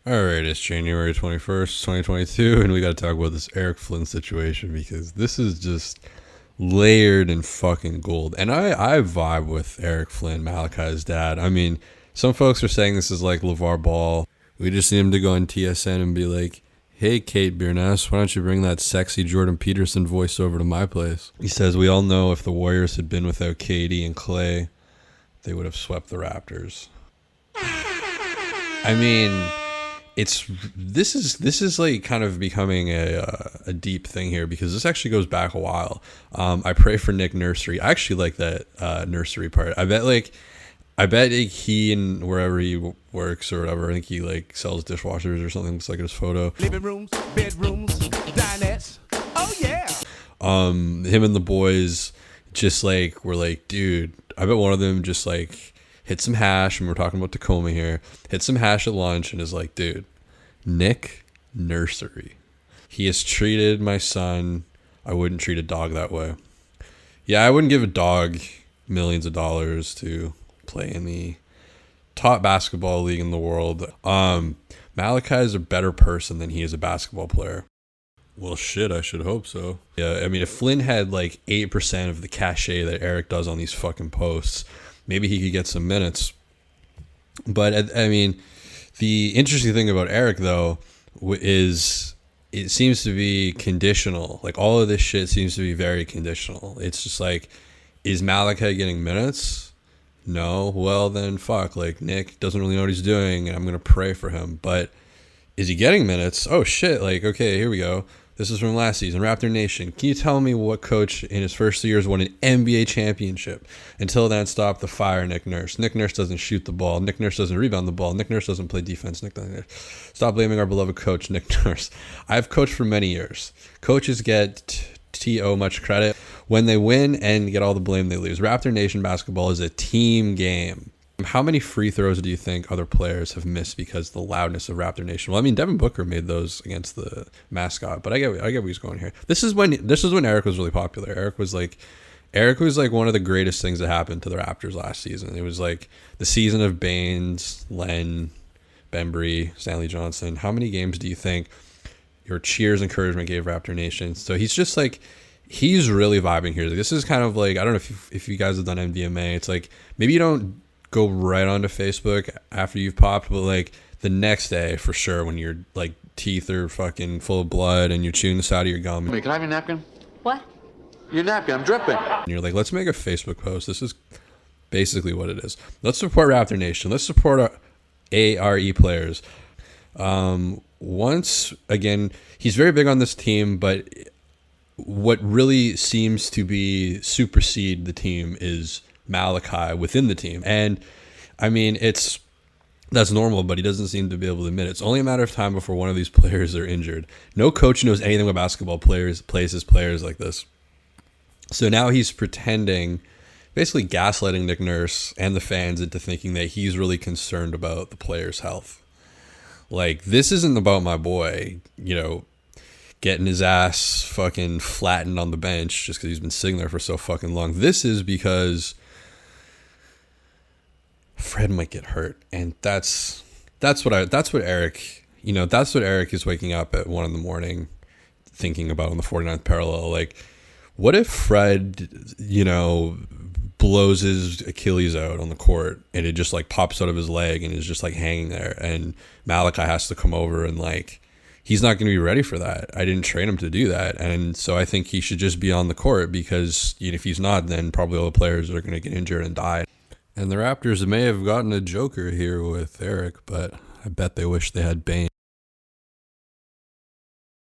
All right, it's January 21st, 2022, and we got to talk about this Eric Flynn situation because this is just layered in fucking gold. And I vibe with Eric Flynn, Malachi's dad. I mean, some folks are saying this is like LeVar Ball. We just need him to go on TSN and be like, hey, Kate Biernass, why don't you bring that sexy Jordan Peterson voice over to my place? He says, we all know if the Warriors had been without KD and Clay, they would have swept the Raptors. I mean, this is like kind of becoming a deep thing here because this actually goes back a while. I pray for Nick Nursery. I actually like that nursery part. I bet like he and wherever he works or whatever, I think he like sells dishwashers or something. It's like his photo. Living rooms, bedrooms, dinettes. Oh yeah. Him and the boys just like were like, dude, I bet one of them just like hit some hash, and we're talking about Tacoma here, hit some hash at lunch and is like, dude, Nick Nursery. He has treated my son. I wouldn't treat a dog that way. Yeah, I wouldn't give a dog millions of dollars to play in the top basketball league in the world. Malachi is a better person than he is a basketball player. Well, shit, I should hope so. Yeah, I mean, if Flynn had like 8% of the cachet that Eric does on these fucking posts, maybe he could get some minutes. But I mean, the interesting thing about Eric though is it seems to be conditional. Like all of this shit seems to be very conditional. It's just like, is Malachi getting minutes? No. Well, then fuck. Like Nick doesn't really know what he's doing, and I'm gonna pray for him. But is he getting minutes? Oh shit. Like, okay, here we go. This is from last season, Raptor Nation. Can you tell me what coach in his first 2 years won an NBA championship? Until then, stop the fire, Nick Nurse. Nick Nurse doesn't shoot the ball. Nick Nurse doesn't rebound the ball. Nick Nurse doesn't play defense. Nick Nurse. Stop blaming our beloved coach, Nick Nurse. I've coached for many years. Coaches get T.O. much credit. When they win and get all the blame, they lose. Raptor Nation basketball is a team game. How many free throws do you think other players have missed because of the loudness of Raptor Nation? Well, I mean, Devin Booker made those against the mascot, but I get where he's going here. This is when Eric was really popular. Eric was like one of the greatest things that happened to the Raptors last season. It was like the season of Baines, Len, Bembry, Stanley Johnson. How many games do you think your cheers encouragement gave Raptor Nation? So he's just like, he's really vibing here. This is kind of like, I don't know if you guys have done MDMA. It's like, maybe you don't go right onto Facebook after you've popped, but like the next day for sure, when your like teeth are fucking full of blood and you're chewing this out of your gum. Wait, can I have your napkin? What? Your napkin, I'm dripping. And you're like, let's make a Facebook post. This is basically what it is. Let's support Raptor Nation. Let's support our ARE players. Once again, he's very big on this team, but what really seems to be supersede the team is Malachi within the team. And I mean, that's normal, but he doesn't seem to be able to admit it. It's only a matter of time before one of these players are injured. No coach knows anything about basketball plays players like this. So now he's pretending, basically gaslighting Nick Nurse and the fans into thinking that he's really concerned about the player's health. Like, this isn't about my boy, getting his ass fucking flattened on the bench just because he's been sitting there for so fucking long. This is because Fred might get hurt, and that's what Eric is waking up at 1 a.m. thinking about in the 49th parallel. Like, what if Fred, blows his Achilles out on the court and it just like pops out of his leg and is just like hanging there, and Malachi has to come over and like, he's not going to be ready for that. I didn't train him to do that. And so I think he should just be on the court because if he's not, then probably all the players are going to get injured and die. And the Raptors may have gotten a joker here with Eric, but I bet they wish they had Bane.